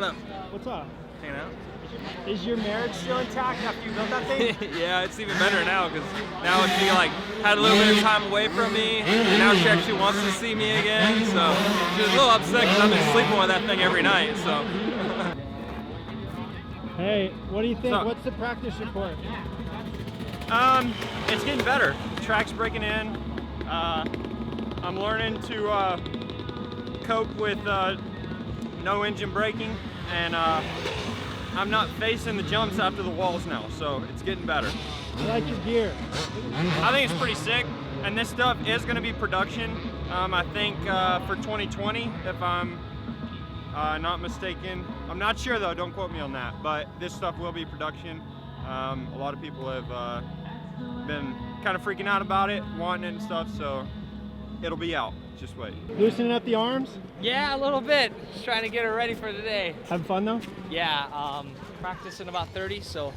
What up? What's up? Hanging out? Is your marriage still intact after you built that thing? Yeah, it's even better now because now she had a little bit of time away from me, and now she actually wants to see me again. So she was a little upset because I've been sleeping with that thing every night. So. Hey, what do you think? So, what's the practice report? It's getting better. The track's breaking in. I'm learning to cope with no engine braking, and I'm not facing the jumps after the walls now, so it's getting better. I like your gear. I think it's pretty sick, and this stuff is going to be production. I think for 2020, if I'm not mistaken. I'm not sure though, don't quote me on that, but this stuff will be production. A lot of people have been kind of freaking out about it, wanting it and stuff, so it'll be out. Just wait. Loosening up the arms? Yeah, a little bit. Just trying to get her ready for today. Having fun though? Yeah, practicing about 30, so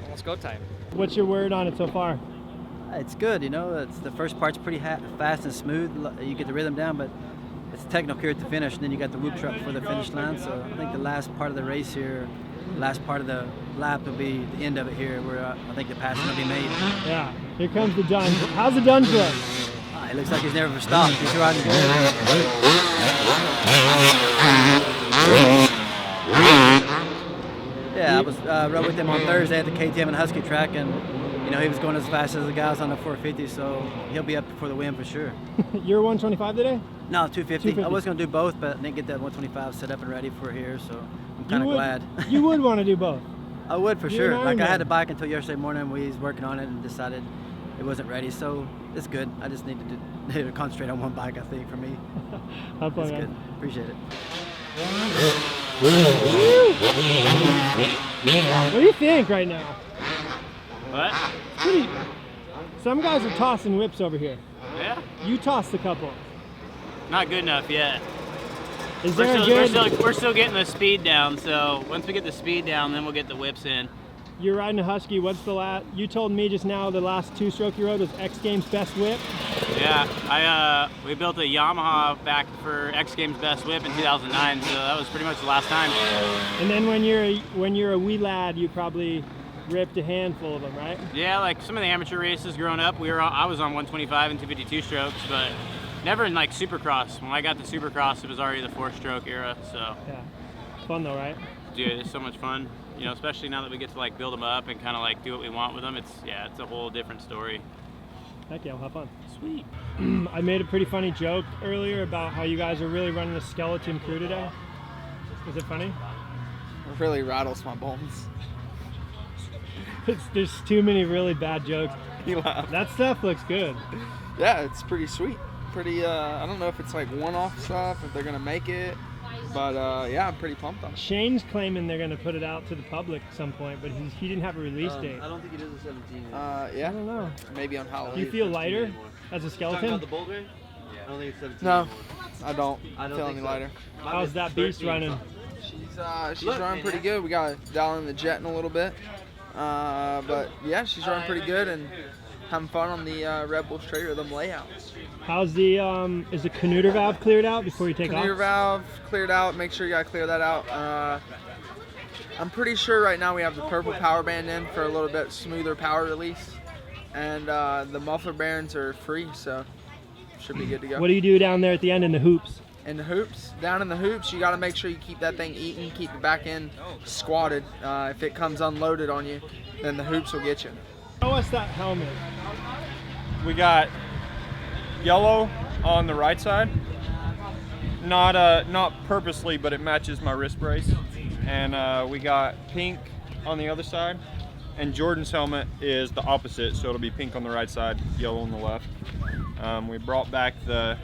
almost go time. What's your word on it so far? It's good, you know. It's the first part's pretty fast and smooth. You get the rhythm down, but it's technical here at the finish, and then you got the whoop truck for the finish line. So I think the last part of the race here, the last part of the lap will be the end of it here, where I think the pass will be made. Yeah, here comes the Dunge. How's the Dunge look? It looks like he's never stopped. He's riding good. Yeah, I was rode with him on Thursday at the KTM and Husky track, and you know he was going as fast as the guys on the 450, so he'll be up for the win for sure. You're 125 today? No, 250. I was going to do both, but I didn't get that 125 set up and ready for here, so I'm kind of glad. You would want to do both? I would for You're sure. Like man. I had the bike until yesterday morning. We was working on it and decided it wasn't ready, so it's good. I just need to concentrate on one bike, I think, for me. Have fun, it's man. good. Appreciate it. What do you think right now? What? Pretty. Some guys are tossing whips over here. Yeah? You tossed a couple. Not good enough yet. Is there a good? We're still getting the speed down, so once we get the speed down, then we'll get the whips in. You're riding a Husky. What's the last? You told me just now the last two-stroke you rode was X Games best whip. Yeah, we built a Yamaha back for X Games best whip in 2009, so that was pretty much the last time. And then when you're a wee lad, you probably ripped a handful of them, right? Yeah, like some of the amateur races growing up, I was on 125 and 252 strokes, but never in like Supercross. When I got to Supercross, it was already the 4-stroke era. So yeah, fun though, right? Dude, it's so much fun. You know, especially now that we get to like build them up and kind of like do what we want with them. It's a whole different story. Heck yeah, we'll have fun. Sweet. I made a pretty funny joke earlier about how you guys are really running a skeleton crew today. Was it funny? It really rattles my bones. There's too many really bad jokes. You laugh. That stuff looks good. Yeah, it's pretty sweet. Pretty, I don't know if it's like one-off stuff, if they're gonna make it, but yeah, I'm pretty pumped on it. Shane's claiming they're gonna put it out to the public at some point, but he didn't have a release date. I don't think it is a 17. Yeah. I don't know. Maybe on Halloween. Do you feel lighter as a skeleton? About the bolt ring? Yeah. I don't think it's 17 No, anymore. I don't feel any lighter. How's that beast running? She's running pretty good. We got to dial in the jet in a little bit, but yeah, she's running pretty good and having fun on the Red Bull straight rhythm layout. How's the is the Canuter valve cleared out before you take off? Canuter valve cleared out. Make sure you gotta clear that out. I'm pretty sure right now we have the purple power band in for a little bit smoother power release, and the muffler bearings are free, so should be good to go. What do you do down there at the end in the hoops? In the hoops, down in the hoops, you gotta make sure you keep that thing eating, keep the back end squatted. If it comes unloaded on you, then the hoops will get you. Show us that helmet. We got yellow on the right side. Not purposely, but it matches my wrist brace. And we got pink on the other side. And Jordan's helmet is the opposite, so it'll be pink on the right side, yellow on the left. We brought back the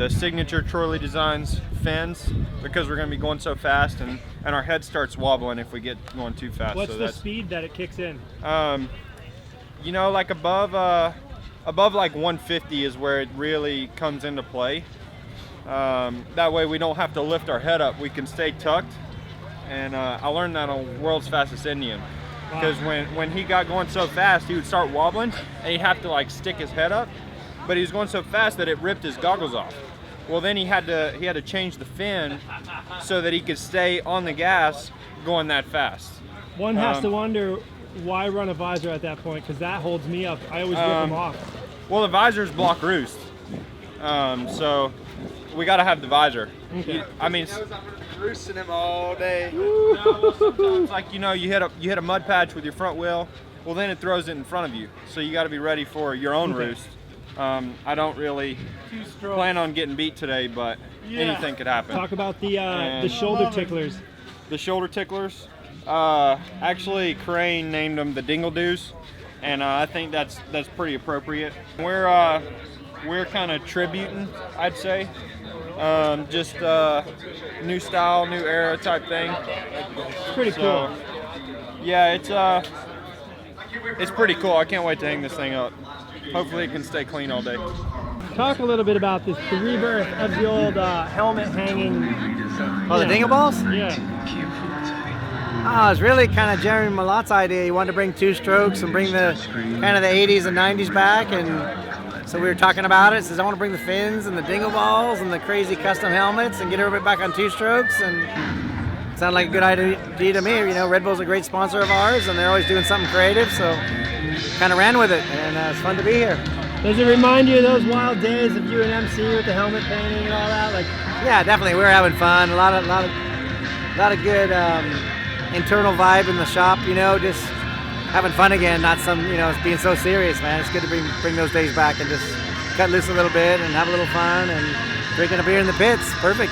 signature Trolley Designs fins because we're going to be going so fast, and our head starts wobbling if we get going too fast. What's so the speed that it kicks in? You know, like above like 150 is where it really comes into play. That way we don't have to lift our head up. We can stay tucked. And I learned that on World's Fastest Indian. Because when he got going so fast, he would start wobbling and he'd have to like stick his head up. But he was going so fast that it ripped his goggles off. Well, then he had to change the fin so that he could stay on the gas going that fast. One has to wonder why run a visor at that point, because that holds me up. I always rip them off. Well, the visors block roost, so we got to have the visor. Okay. I mean, Roosting him all day. sometimes, like, you know, you hit a mud patch with your front wheel, well, then it throws it in front of you. So you got to be ready for your own roost. I don't really plan on getting beat today, but anything could happen. Talk about the shoulder ticklers. The shoulder ticklers. Actually, Crane named them the dingle-doos, and I think that's pretty appropriate. We're kind of tributing, I'd say. Just new style, new era type thing. Pretty cool. Yeah, it's pretty cool. I can't wait to hang this thing up. Hopefully it can stay clean all day. Talk a little bit about the rebirth of the old helmet hanging. Oh, the dingle balls? Yeah. Oh, it's really kind of Jeremy Malotte's idea. He wanted to bring two strokes and bring the kind of the 80s and 90s back, and so we were talking about it. Says I want to bring the fins and the dingle balls and the crazy custom helmets and get everybody back on two strokes, and it sounded like a good idea to me. You know, Red Bull's a great sponsor of ours, and they're always doing something creative, so kind of ran with it, and it's fun to be here. Does it remind you of those wild days of you and MC with the helmet painting and all that? Like, yeah, definitely. We were having fun. A lot of good internal vibe in the shop. You know, just having fun again. Not some, you know, being so serious, man. It's good to bring those days back and just cut loose a little bit and have a little fun and drinking a beer in the pits. Perfect.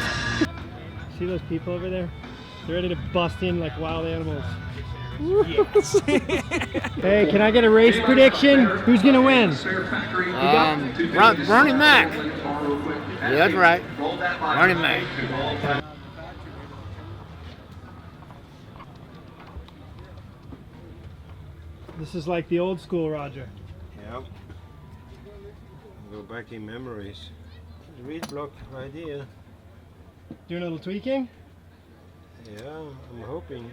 see those people over there? They're ready to bust in like wild animals. Yes. Hey, can I get a race prediction? Who's gonna win? Bernie Mac. Yeah, that's right. Bernie Mac. This is like the old school Roger. Yeah. Go back in memories. Reed block idea. Doing a little tweaking? Yeah, I'm hoping.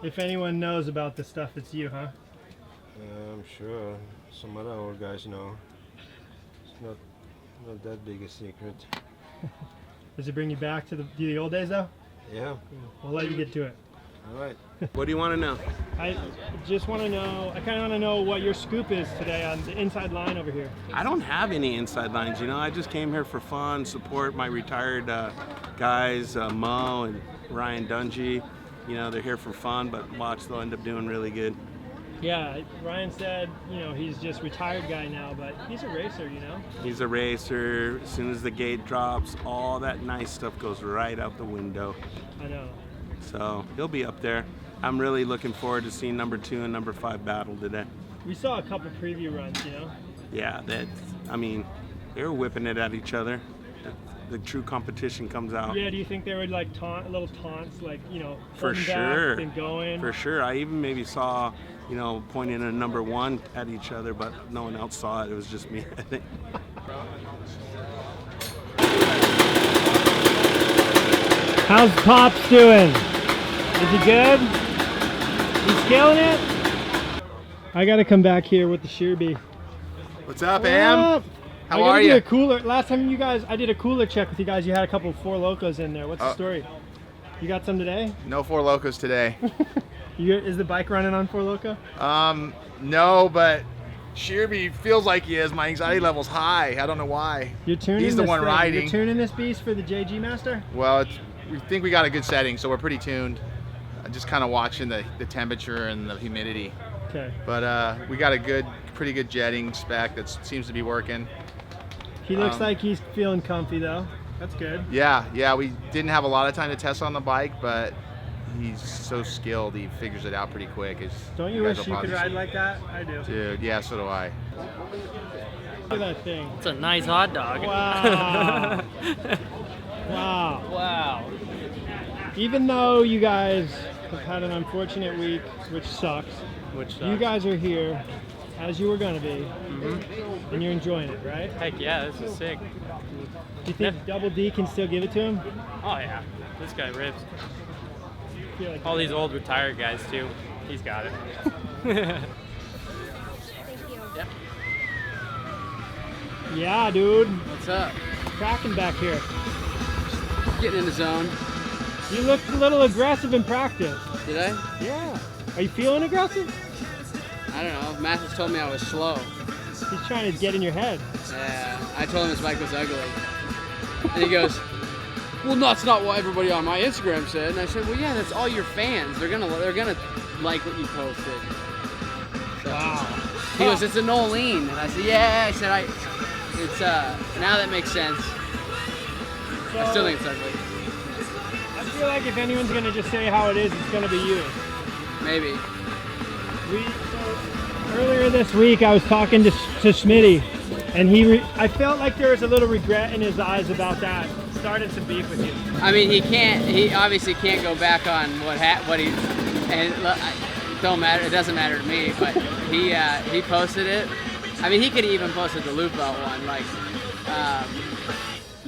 If anyone knows about this stuff, it's you, huh? I'm sure some other old guys know. It's not that big a secret. Does it bring you back to the old days, though? Yeah. We'll let you get to it. All right. What do you want to know? I just want to know, I kind of want to know what your scoop is today on the inside line over here. I don't have any inside lines, you know. I just came here for fun, support my retired guys, Mo and Ryan Dungy. You know, they're here for fun, but watch, they'll end up doing really good. Yeah, Ryan said, you know, he's just retired guy now, but he's a racer, you know? He's a racer. As soon as the gate drops, all that nice stuff goes right out the window. I know. So he'll be up there. I'm really looking forward to seeing number 2 and number 5 battle today. We saw a couple preview runs, you know? Yeah, I mean, they were whipping it at each other. The true competition comes out. Yeah, do you think they were like little taunts, like, you know, for sure, back and going? For sure. I even maybe saw, you know, pointing a number 1 at each other, but no one else saw it. It was just me, I think. How's Pops doing? Is he good? He's killing it? I gotta come back here with the Shearby. What's up, Am? How are you? you? Last time I did a cooler check with you guys, you had a couple 4 Locos in there. What's the story? You got some today? No 4 Locos today. Is the bike running on 4 Loco? No, but Shearby feels like he is. My anxiety level's high. I don't know why. You're tuning He's the one riding. You're tuning this beast for the JG Master? Well, we think we got a good setting, so we're pretty tuned. Just kind of watching the temperature and the humidity. Okay. But we got a pretty good jetting spec that seems to be working. He looks like he's feeling comfy though. That's good. Yeah, we didn't have a lot of time to test on the bike, but he's so skilled, he figures it out pretty quick. Don't you wish you could ride like that? I do. Dude, yeah, so do I. Look at that thing. It's a nice hot dog. Wow. Wow. Wow. Even though you guys have had an unfortunate week, which sucks, you guys are here as you were going to be, and you're enjoying it, right? Heck yeah, this is sick. Do you think Double D can still give it to him? Oh yeah, this guy rips. Like all these old retired guys too. He's got it. Yeah, dude. What's up? cracking back here? Getting in the zone. You looked a little aggressive in practice. Did I? Yeah. Are you feeling aggressive? I don't know. Mathis told me I was slow. He's trying to get in your head. Yeah. I told him his bike was ugly. And he goes, well, that's not what everybody on my Instagram said. And I said, well, yeah, that's all your fans. They're gonna like what you posted. So, wow. He goes, it's a Nolene. And I said, yeah. I said, it's now that makes sense. So, I still think it's ugly. I feel like if anyone's gonna just say how it is, it's gonna be you. Maybe. Earlier this week, I was talking to Smitty, and I felt like there was a little regret in his eyes about that. Started some beef with you. I mean, he obviously can't go back on what he, and it don't matter. It doesn't matter to me. But he posted it. I mean, he could even posted the loop belt one, like,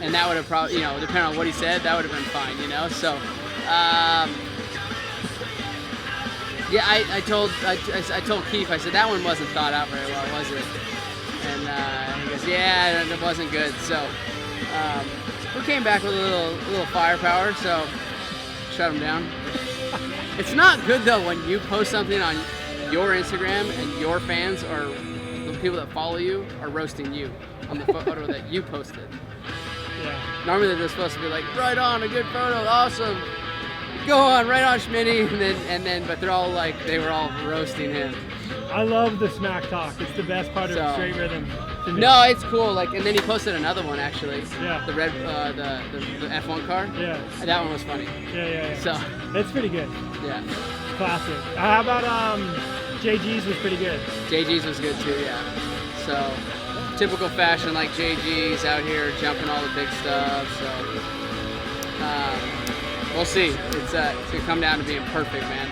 and that would have probably, you know, depending on what he said, that would have been fine, you know. So, yeah, I told Keith, I said that one wasn't thought out very well, was it? And he goes, yeah, it wasn't good. So we came back with a little firepower, so shut him down. It's not good though when you post something on your Instagram and your fans or the people that follow you are roasting you on the photo that you posted. Yeah. Normally they're supposed to be like, right on, a good photo, awesome. Go on, right on, Schmitty, but they're all like, they were all roasting him. I love the smack talk. It's the best part of Straight Rhythm to me. No, it's cool. Like, and then he posted another one actually. Yeah. The red, the F1 car. Yeah. And that one was funny. Yeah. So. That's pretty good. Yeah. Classic. How about JG's was pretty good. JG's was good too. Yeah. So, typical fashion like JG's out here jumping all the big stuff. So. We'll see. It's gonna come down to being perfect, man.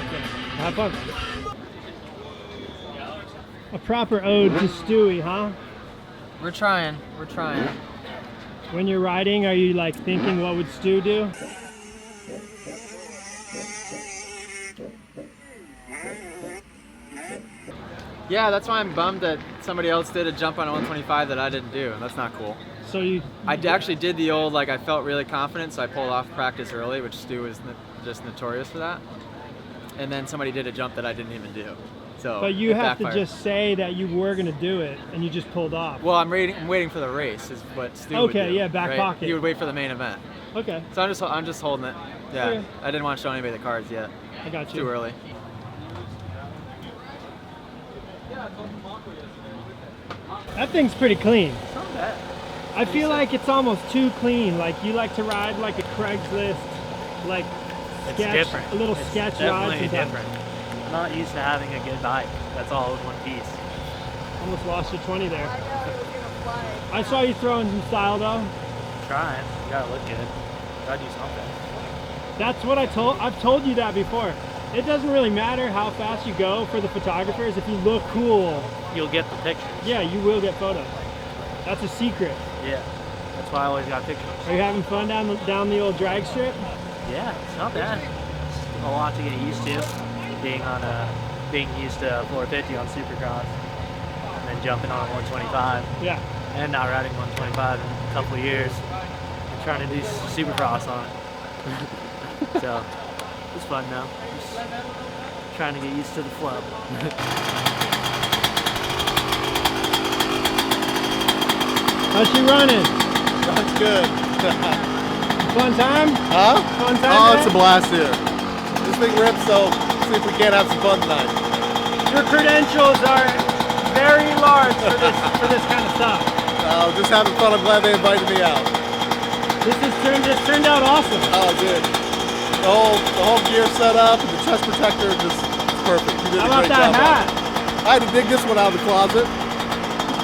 Okay. Have fun. A proper ode to Stewie, huh? We're trying. When you're riding, are you like thinking, what would Stu do? Yeah, that's why I'm bummed that somebody else did a jump on a 125 that I didn't do. That's not cool. So I actually did the old, like, I felt really confident, so I pulled off practice early, which Stu is just notorious for that. And then somebody did a jump that I didn't even do. So but you have backfired. to just say that you were going to do it, and you just pulled off. Well, I'm waiting for the race, is what Stu would do. Okay, yeah, back right? pocket. He would wait for the main event. Okay. So I'm just holding it. Yeah. Okay. I didn't want to show anybody the cards yet. I got you. Too early. That thing's pretty clean. It's not bad. I feel like it's almost too clean. Like you like to ride like a Craigslist, like sketch, different. a little It's sketch ride. definitely sometimes. different. I'm not used to having a good bike. That's all in one piece. Almost lost your 20 there. I saw you throwing some style though. Trying. You gotta look good. Gotta do something. That's what I've told you that before. It doesn't really matter how fast you go for the photographers. If you look cool, you'll get the pictures. Yeah, you will get photos. That's a secret. Yeah. That's why I always got pictures. Are you having fun down the old drag strip? Yeah, it's not bad. A lot to get used to. Being used to 450 on Supercross, and then jumping on a 125. Yeah. And not riding 125 in a couple of years. And trying to do Supercross on it. So it's fun now. Just trying to get used to the flow. How's she running? That's good. Fun time? Huh? Fun time? Oh, man? it's a blast here. This thing rips, so see if we can't have some fun tonight. Your credentials are very large for this kind of stuff. Just having fun. I'm glad they invited me out. This turned out awesome. Oh, dude. The whole gear set up and the chest protector just it's perfect. You did How a about great that job hat? on it. I had to dig this one out of the closet.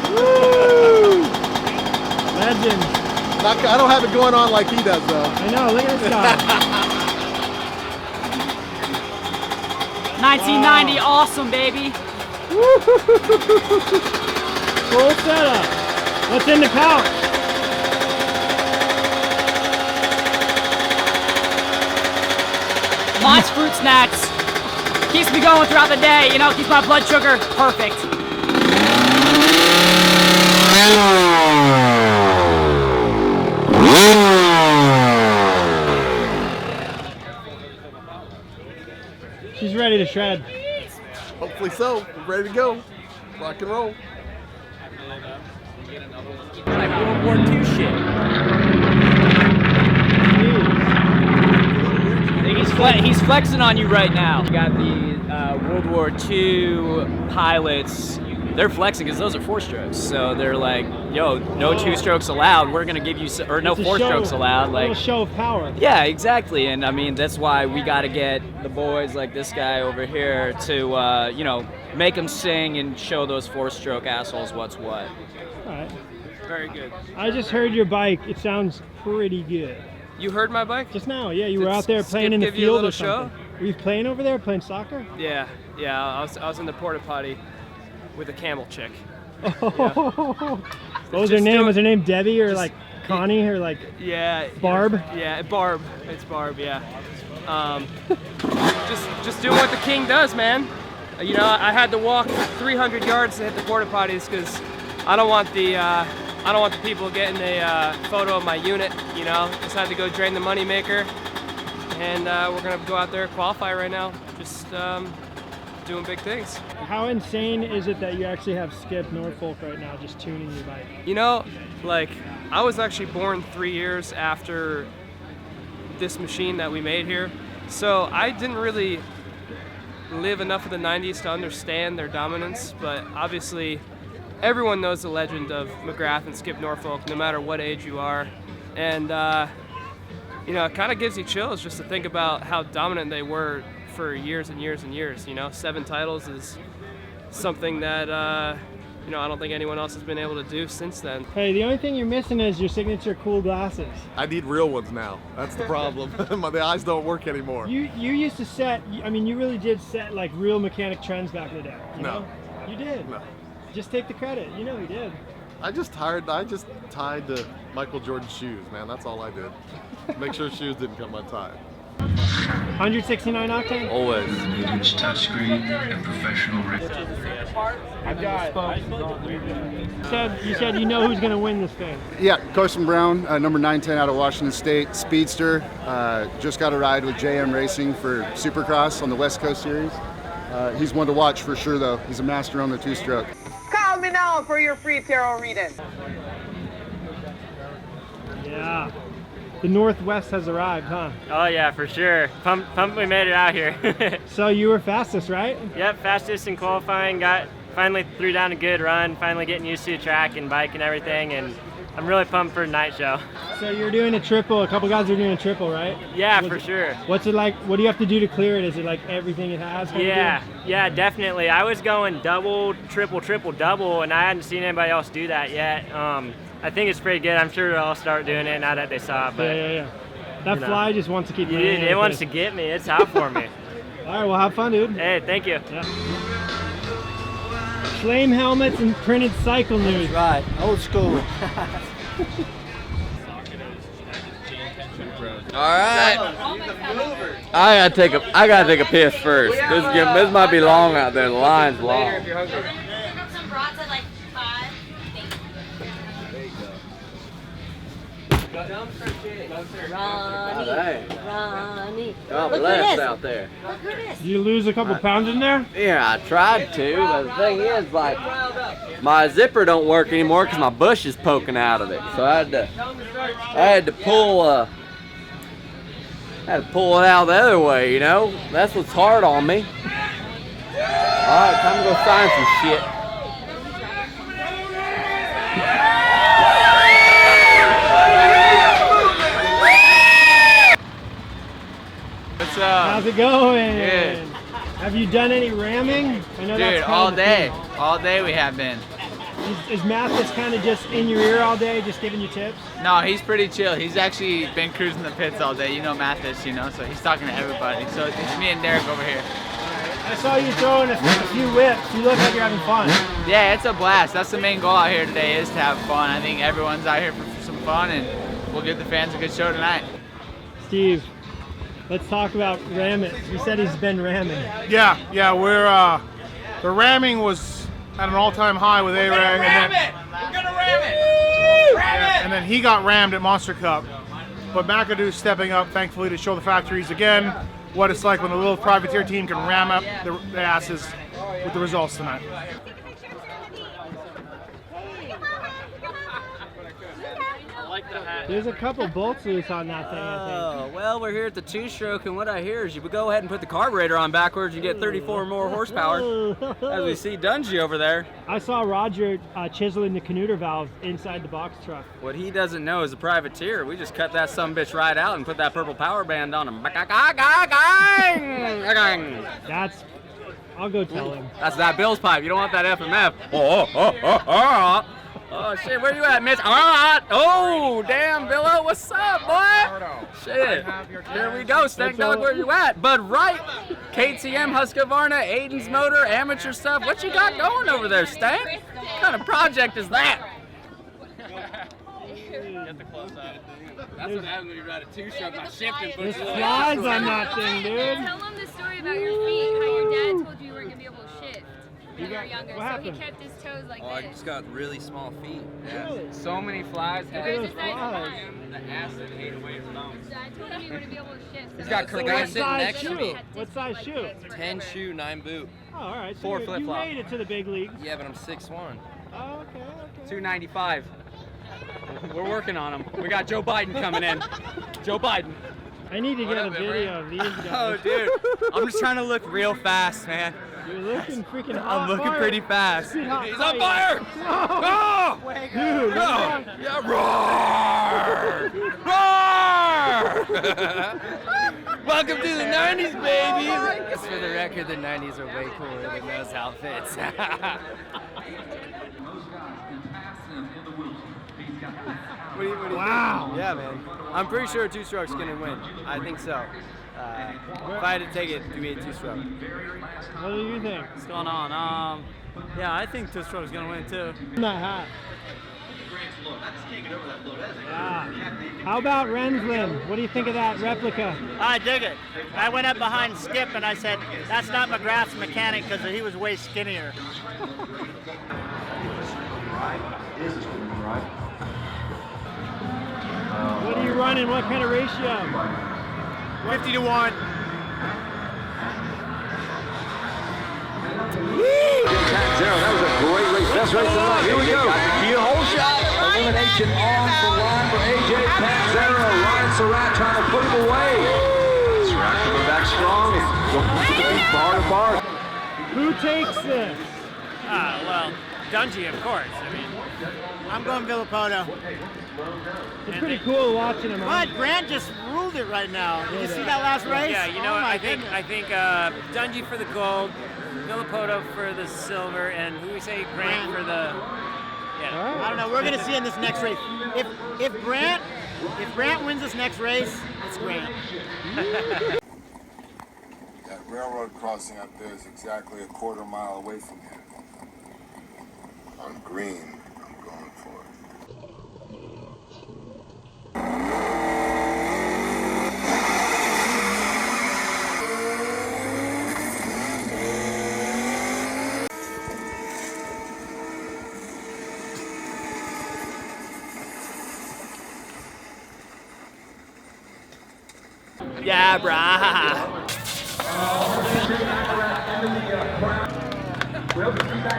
Woo! Legend. I don't have it going on like he does, though. I know. Look at this guy. 1990, awesome, baby. Full setup. What's in the pouch? Lots of fruit snacks. Keeps me going throughout the day, you know, keeps my blood sugar perfect. shred. Hopefully so. We're ready to go. Rock and roll. Like World War II shit. He's flexing on you right now. You got the World War II pilots. They're flexing because those are 4-strokes. So they're like, yo, no 2-strokes allowed. We're going to give you, or no 4-strokes allowed. Like, a show of power. Yeah, exactly. And I mean, that's why we got to get the boys like this guy over here to, you know, make them sing and show those 4-stroke assholes what's what. All right. Very good. I just heard your bike. It sounds pretty good. You heard my bike? Just now, yeah. You were Did out there playing Skip in the give you a field little or something. Were you playing over there, playing soccer? Yeah. I was in the porta potty with a camel chick. What was her name? Was her name Debbie or like Connie or like Barb? Yeah, Barb. It's Barb. Yeah. Just doing what the king does, man. You know, I had to walk 300 yards to hit the porta potties because I don't want the people getting a photo of my unit. You know, just had to go drain the moneymaker, and we're gonna go out there and qualify right now. Just doing big things. How insane is it that you actually have Skip Norfolk right now just tuning your bike? You know, like, I was actually born 3 years after this machine that we made here, so I didn't really live enough of the 90s to understand their dominance, but obviously everyone knows the legend of McGrath and Skip Norfolk, no matter what age you are. And, you know, it kind of gives you chills just to think about how dominant they were for years and years and years. You know, 7 titles is something that, you know, I don't think anyone else has been able to do since then. Hey, the only thing you're missing is your signature cool glasses. I need real ones now. That's the problem. The eyes don't work anymore. You used to set, I mean, you really did set like real mechanic trends back in the day. You No. know? You did. No. Just take the credit. You know you did. I just tied to Michael Jordan's shoes, man. That's all I did. Make sure shoes didn't come untied. 169 octane? Always. Huge touchscreen and professional I got you said you know who's going to win this thing. Yeah, Carson Brown, number 910 out of Washington State, speedster. Just got a ride with JM Racing for Supercross on the West Coast Series. He's one to watch for sure, though. He's a master on the 2-stroke. Call me now for your free tarot reading. Yeah. The Northwest has arrived, huh? Oh yeah, for sure. Pumped we made it out here. So you were fastest, right? Yep, fastest in qualifying. Finally threw down a good run, finally getting used to the track and bike and everything, and I'm really pumped for night show. So you're doing a triple, a couple guys are doing a triple, right? Yeah, for sure. What's it like, what do you have to do to clear it? Is it like everything it has? Yeah, definitely. I was going double, triple, double, and I hadn't seen anybody else do that yet. I think it's pretty good. I'm sure they'll all start doing it now that they saw it. But, yeah. That fly just wants to keep running. It wants to get me. It's out for me. All right, well, have fun, dude. Hey, thank you. Yeah. Flame helmets and printed cycle news. Right, old school. All right. I gotta take a piss first. This might be long out there. The line's long. Ronnie. God Look bless who it is. out there. Look who it is. Did you lose a couple pounds in there? Yeah, I tried to, but the thing is, like, my zipper don't work anymore because my bush is poking out of it. So I had to pull it out the other way, you know? That's what's hard on me. All right, time to go find some shit. What's up? How's it going? Good. Have you done any ramming? I know Dude, that's all kind of day. the thing. All day we have been. Is Mathis kind of just in your ear all day, just giving you tips? No, he's pretty chill. He's actually been cruising the pits all day. You know Mathis, you know, so he's talking to everybody. So it's me and Derek over here. I saw you throwing a few whips. You look like you're having fun. Yeah, it's a blast. That's the main goal out here today, is to have fun. I think everyone's out here for some fun, and we'll give the fans a good show tonight. Steve, let's talk about ramming. You said he's been ramming. Yeah, we're the ramming was at an all-time high with A-Ray, and then he got rammed at Monster Cup. But McAdoo's stepping up, thankfully, to show the factories again. what it's like when a little privateer team can ram up the asses with the results tonight. There's a couple bolts loose on that thing, I Oh, well, we're here at the two-stroke, and what I hear is you would go ahead and put the carburetor on backwards and get 34 more horsepower, as we see Dungy over there. think. I saw Roger chiseling the canuter valve inside the box truck. What he doesn't know is a privateer. We just cut that sumbitch right out and put that purple power band on him. That's... I'll go tell him. That's that Bill's pipe. You don't want that FMF. Oh, shit, where you at, Mitch? Oh, damn, Billo, what's up, boy? Shit, here we go, Stank Dog, where you at? Bud Wright, KTM, Husqvarna, Aiden's Motor, amateur stuff. What you got going over there, Stank? What kind of project is that? Get the close up. That's what happens when you ride a two-stroke by shifting. There's flies on that thing, dude. Tell them the story about your feet, how your dad told you weren't going to be able to shift when you were younger. What happened? So he kept his toes like Oh, I this. just got really small feet. Yeah. So many flies. Where's his flies? The acid ate away his bones. I told him you wouldn't be able to shift. He's got So guy what sitting size next to shoe? me. What size shoe? 10 shoe, 9 boot. Oh, all right. So 4 you flip flop. made it to the big leagues. Yeah, but I'm 6'1". Oh, okay. 295. We're working on him. We got Joe Biden coming in. Joe Biden. I need to get a video of these guys. Oh, dude. I'm just trying to look real fast, man. You're looking freaking hot. I'm looking pretty fast. He's He's on fire! Oh! Dude, Go! Yeah, roar! Welcome to the 90s, baby! Just for the record, the 90s are way cooler than those outfits. Wow. Yeah, man. I'm pretty sure two-stroke's gonna win. I think so. If I had to take it, give me a two-stroke. What do you think? What's going on? Yeah, I think two-stroke's gonna win too. That hat. How about Renslin? What do you think of that replica? I dig it. I went up behind Skip and I said, that's not McGrath's mechanic because he was way skinnier. What are you running? What kind of ratio? 50 to 1. Zero. That was a great race. Best race of the night. Here we go. The whole shot. Elimination on the line for AJ Panzero. Ryan Surratt trying to put him away. Surratt coming back strong. Going to the bar to bar. Who takes this? Well, Dungy, of course. I mean, I'm going Villapoto. It's pretty cool watching him. But Grant just ruled it right now. Did you see that last race? Yeah, you know Oh what? my I think Dungy for the gold, Villapoto for the silver, and who we say Grant for the. Yeah. I don't know. We're gonna see in this next race. If Grant wins this next race, it's Grant. That railroad crossing up there is exactly a quarter mile away from here. On green, I'm going for it. Yeah, brah.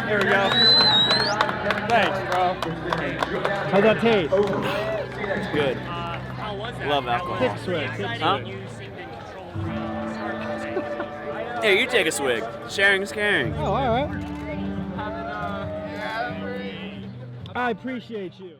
Here we go. Thanks, bro. How'd that taste? It's good. Love alcohol. Thick swig. Huh? Hey, you take a swig. Sharing is caring. Oh, all right. I appreciate you.